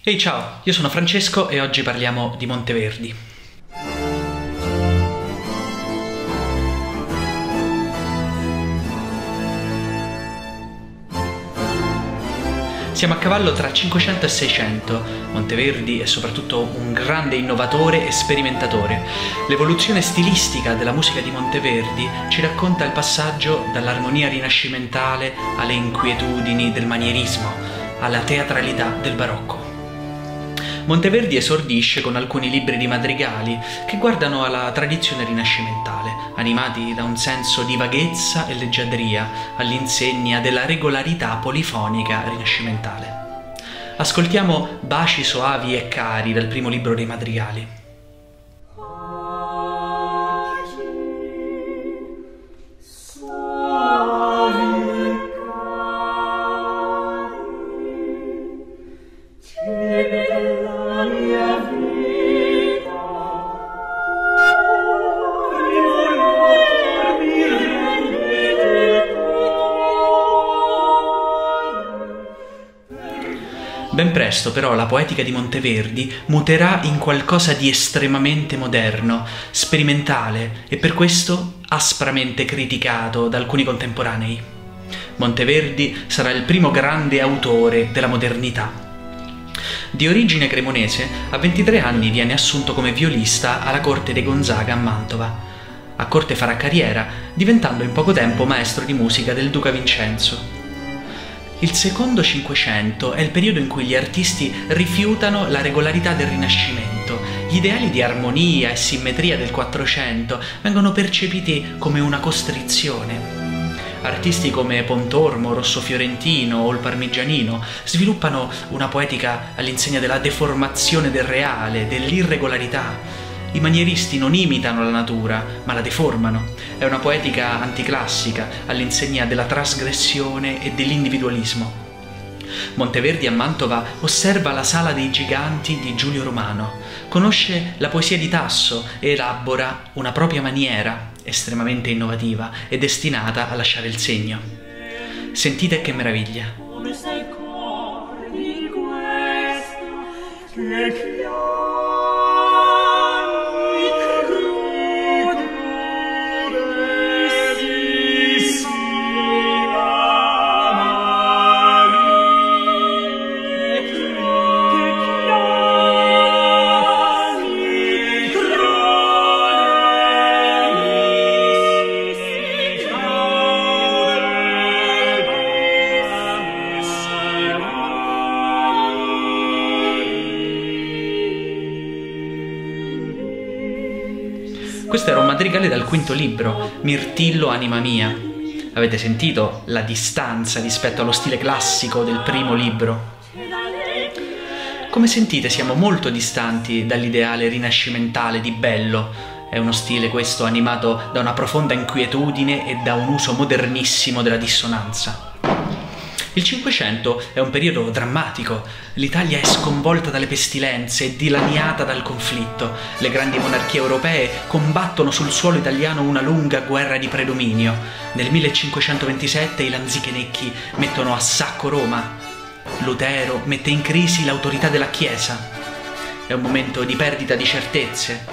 Ehi ciao, io sono Francesco e oggi parliamo di Monteverdi. Siamo a cavallo tra 500 e 600. Monteverdi è soprattutto un grande innovatore e sperimentatore. L'evoluzione stilistica della musica di Monteverdi ci racconta il passaggio dall'armonia rinascimentale alle inquietudini del manierismo, alla teatralità del barocco. Monteverdi esordisce con alcuni libri di madrigali che guardano alla tradizione rinascimentale, animati da un senso di vaghezza e leggiadria all'insegna della regolarità polifonica rinascimentale. Ascoltiamo Baci soavi e cari dal primo libro dei madrigali. Ben presto però la poetica di Monteverdi muterà in qualcosa di estremamente moderno, sperimentale e per questo aspramente criticato da alcuni contemporanei. Monteverdi sarà il primo grande autore della modernità. Di origine cremonese, a 23 anni viene assunto come violista alla corte dei Gonzaga a Mantova. A corte farà carriera, diventando in poco tempo maestro di musica del duca Vincenzo. Il secondo Cinquecento è il periodo in cui gli artisti rifiutano la regolarità del Rinascimento. Gli ideali di armonia e simmetria del Quattrocento vengono percepiti come una costrizione. Artisti come Pontormo, Rosso Fiorentino o il Parmigianino sviluppano una poetica all'insegna della deformazione del reale, dell'irregolarità. I manieristi non imitano la natura, ma la deformano. È una poetica anticlassica, all'insegna della trasgressione e dell'individualismo. Monteverdi a Mantova osserva la Sala dei Giganti di Giulio Romano, conosce la poesia di Tasso e elabora una propria maniera estremamente innovativa e destinata a lasciare il segno. Sentite che meraviglia! Come sei cuore di questo che Questo era un madrigale dal quinto libro, Mirtillo anima mia. Avete sentito la distanza rispetto allo stile classico del primo libro? Come sentite siamo molto distanti dall'ideale rinascimentale di Bello. È uno stile questo animato da una profonda inquietudine e da un uso modernissimo della dissonanza. Il Cinquecento è un periodo drammatico. L'Italia è sconvolta dalle pestilenze e dilaniata dal conflitto. Le grandi monarchie europee combattono sul suolo italiano una lunga guerra di predominio. Nel 1527 i Lanzichenecchi mettono a sacco Roma. Lutero mette in crisi l'autorità della Chiesa. È un momento di perdita di certezze.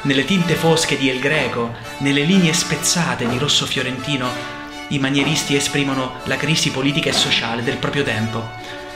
Nelle tinte fosche di El Greco, nelle linee spezzate di Rosso Fiorentino, i manieristi esprimono la crisi politica e sociale del proprio tempo,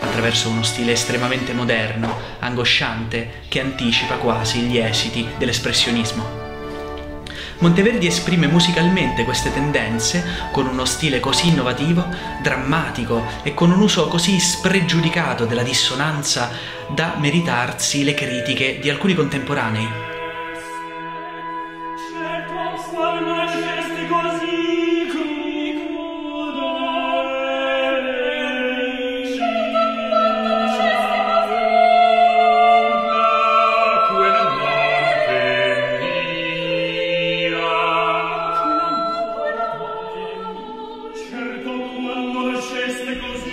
attraverso uno stile estremamente moderno, angosciante, che anticipa quasi gli esiti dell'espressionismo. Monteverdi esprime musicalmente queste tendenze con uno stile così innovativo, drammatico e con un uso così spregiudicato della dissonanza da meritarsi le critiche di alcuni contemporanei.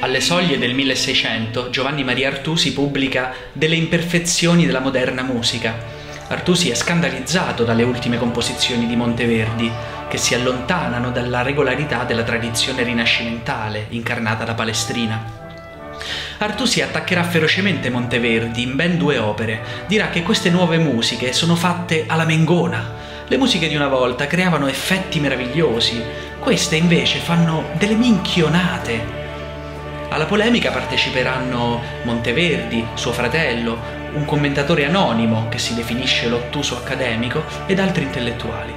Alle soglie del 1600 Giovanni Maria Artusi pubblica Delle imperfezioni della moderna musica. Artusi è scandalizzato dalle ultime composizioni di Monteverdi, che si allontanano dalla regolarità della tradizione rinascimentale incarnata da Palestrina. Artù si attaccherà ferocemente Monteverdi in ben 2 opere. Dirà che queste nuove musiche sono fatte alla Mengona. Le musiche di una volta creavano effetti meravigliosi, queste invece fanno delle minchionate. Alla polemica parteciperanno Monteverdi, suo fratello, un commentatore anonimo che si definisce l'ottuso accademico ed altri intellettuali.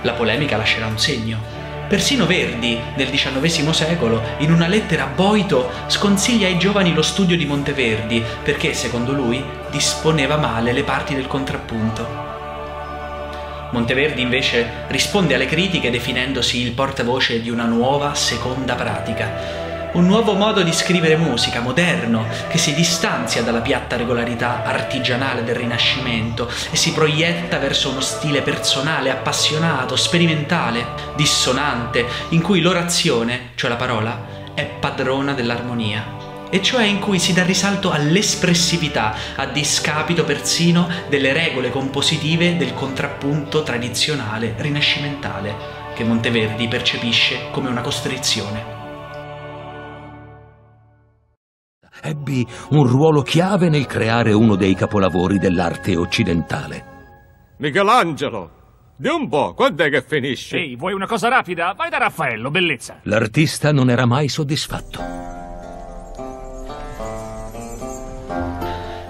La polemica lascerà un segno. Persino Verdi, nel XIX secolo, in una lettera a Boito, sconsiglia ai giovani lo studio di Monteverdi perché, secondo lui, disponeva male le parti del contrappunto. Monteverdi invece risponde alle critiche definendosi il portavoce di una nuova seconda pratica, un nuovo modo di scrivere musica, moderno, che si distanzia dalla piatta regolarità artigianale del Rinascimento e si proietta verso uno stile personale, appassionato, sperimentale, dissonante, in cui l'orazione, cioè la parola, è padrona dell'armonia, e cioè in cui si dà risalto all'espressività, a discapito persino delle regole compositive del contrappunto tradizionale rinascimentale, che Monteverdi percepisce come una costrizione. Ebbi un ruolo chiave nel creare uno dei capolavori dell'arte occidentale. Michelangelo, di un po', quant'è che finisce? Ehi, vuoi una cosa rapida? Vai da Raffaello, bellezza. L'artista non era mai soddisfatto.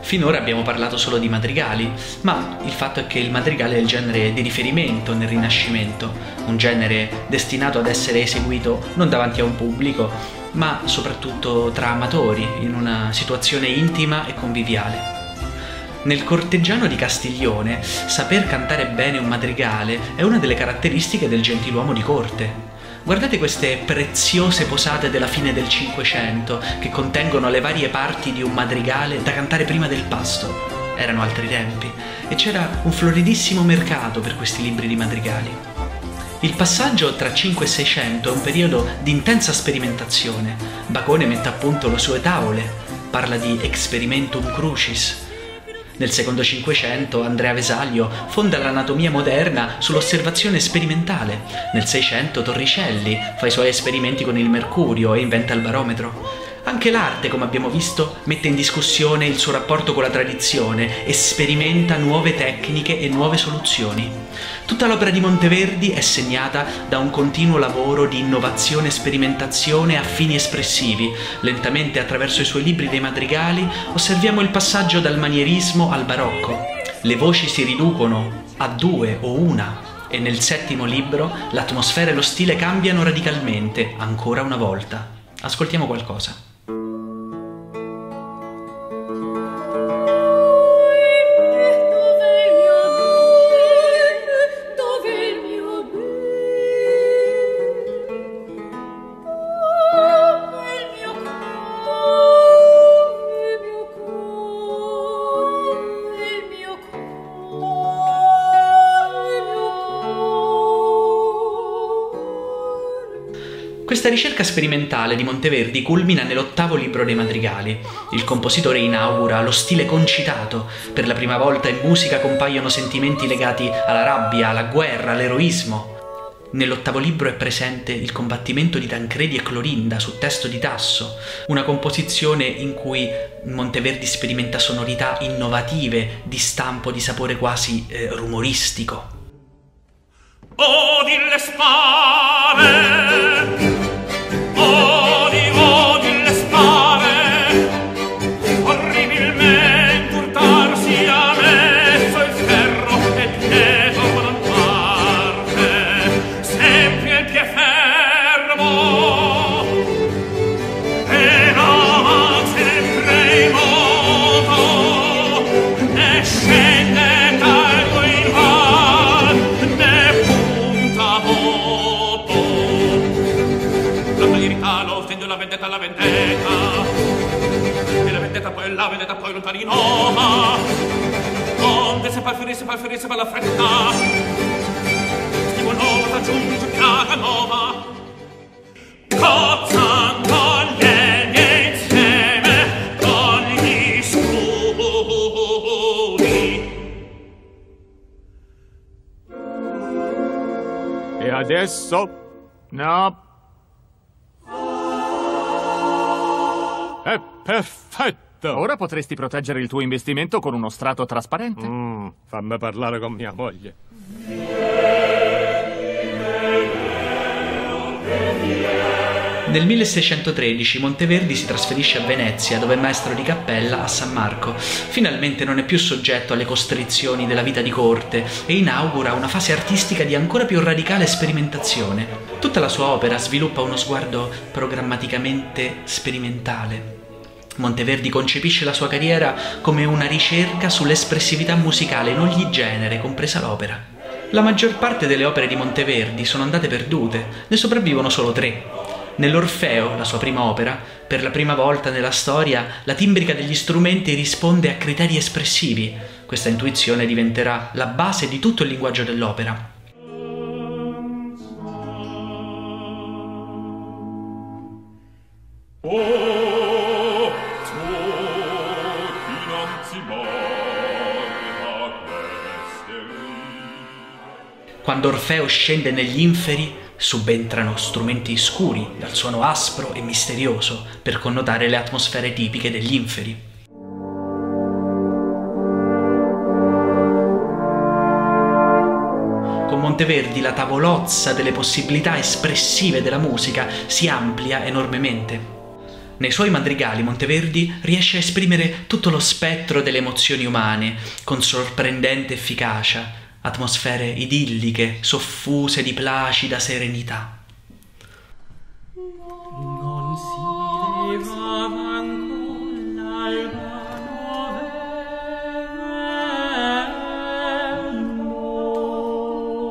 Finora abbiamo parlato solo di madrigali, ma il fatto è che il madrigale è il genere di riferimento nel Rinascimento, un genere destinato ad essere eseguito non davanti a un pubblico, ma soprattutto tra amatori, in una situazione intima e conviviale. Nel corteggiano di Castiglione, saper cantare bene un madrigale è una delle caratteristiche del gentiluomo di corte. Guardate queste preziose posate della fine del Cinquecento che contengono le varie parti di un madrigale da cantare prima del pasto. Erano altri tempi e c'era un floridissimo mercato per questi libri di madrigali. Il passaggio tra 5 e 600 è un periodo di intensa sperimentazione. Bacone mette a punto le sue tavole, parla di experimentum crucis. Nel secondo Cinquecento Andrea Vesaglio fonda l'anatomia moderna sull'osservazione sperimentale. Nel 600 Torricelli fa i suoi esperimenti con il mercurio e inventa il barometro. Anche l'arte, come abbiamo visto, mette in discussione il suo rapporto con la tradizione e sperimenta nuove tecniche e nuove soluzioni. Tutta l'opera di Monteverdi è segnata da un continuo lavoro di innovazione e sperimentazione a fini espressivi. Lentamente, attraverso i suoi libri dei madrigali, osserviamo il passaggio dal manierismo al barocco. Le voci si riducono a 2 o 1 e nel 7° libro l'atmosfera e lo stile cambiano radicalmente, ancora una volta. Ascoltiamo qualcosa. Questa ricerca sperimentale di Monteverdi culmina nell'8° libro dei madrigali. Il compositore inaugura lo stile concitato. Per la prima volta in musica compaiono sentimenti legati alla rabbia, alla guerra, all'eroismo. Nell'8° libro è presente il combattimento di Tancredi e Clorinda su testo di Tasso, una composizione in cui Monteverdi sperimenta sonorità innovative, di stampo, di sapore quasi rumoristico. Odi le spade! Odi le spade, orribilmente urtarsi a mezzo il ferro e dietro da una parte, sempre il pie fermo, e no, sempre in moto, e scende tardo in val, ne punta moto. La verità lo stende la vendetta, e la vendetta poi lontaninoma, onde se palferisse per la fretta, stivo nuovo t'aggiunge piaga nuova, cozzando legna insieme con gli scudi. E adesso? No. perfetto! Ora potresti proteggere il tuo investimento con uno strato trasparente. Fammi parlare con mia moglie. Nel 1613 Monteverdi si trasferisce a Venezia, dove è maestro di cappella a San Marco. Finalmente non è più soggetto alle costrizioni della vita di corte e inaugura una fase artistica di ancora più radicale sperimentazione. Tutta la sua opera sviluppa uno sguardo programmaticamente sperimentale. Monteverdi concepisce la sua carriera come una ricerca sull'espressività musicale in ogni genere, compresa l'opera. La maggior parte delle opere di Monteverdi sono andate perdute, ne sopravvivono solo 3. Nell'Orfeo, la sua prima opera, per la prima volta nella storia la timbrica degli strumenti risponde a criteri espressivi. Questa intuizione diventerà la base di tutto il linguaggio dell'opera. Quando Orfeo scende negli inferi, subentrano strumenti scuri, dal suono aspro e misterioso, per connotare le atmosfere tipiche degli inferi. Con Monteverdi la tavolozza delle possibilità espressive della musica si amplia enormemente. Nei suoi madrigali Monteverdi riesce a esprimere tutto lo spettro delle emozioni umane, con sorprendente efficacia, atmosfere idilliche, soffuse di placida serenità. Non si levava ancora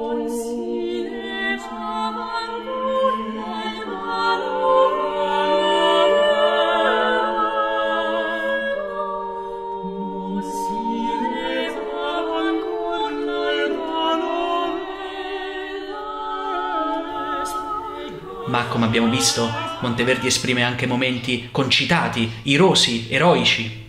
non si levava Ma, come abbiamo visto, Monteverdi esprime anche momenti concitati, irosi, eroici.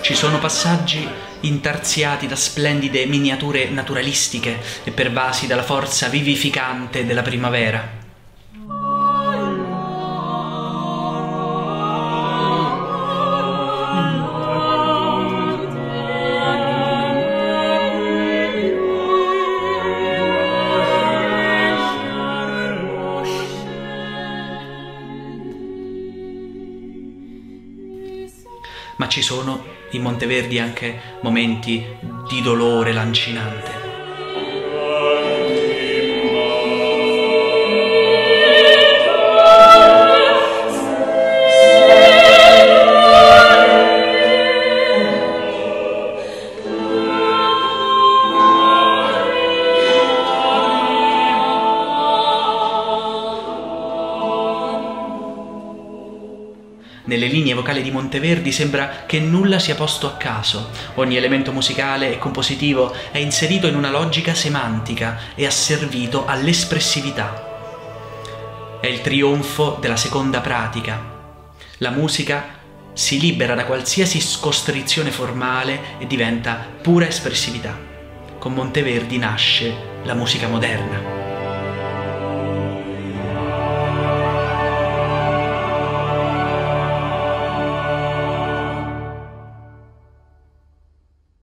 Ci sono passaggi intarsiati da splendide miniature naturalistiche e pervasi dalla forza vivificante della primavera. Ma ci sono in Monteverdi anche momenti di dolore lancinante. Nelle linee vocali di Monteverdi sembra che nulla sia posto a caso. Ogni elemento musicale e compositivo è inserito in una logica semantica e asservito all'espressività. È il trionfo della seconda pratica. La musica si libera da qualsiasi costrizione formale e diventa pura espressività. Con Monteverdi nasce la musica moderna.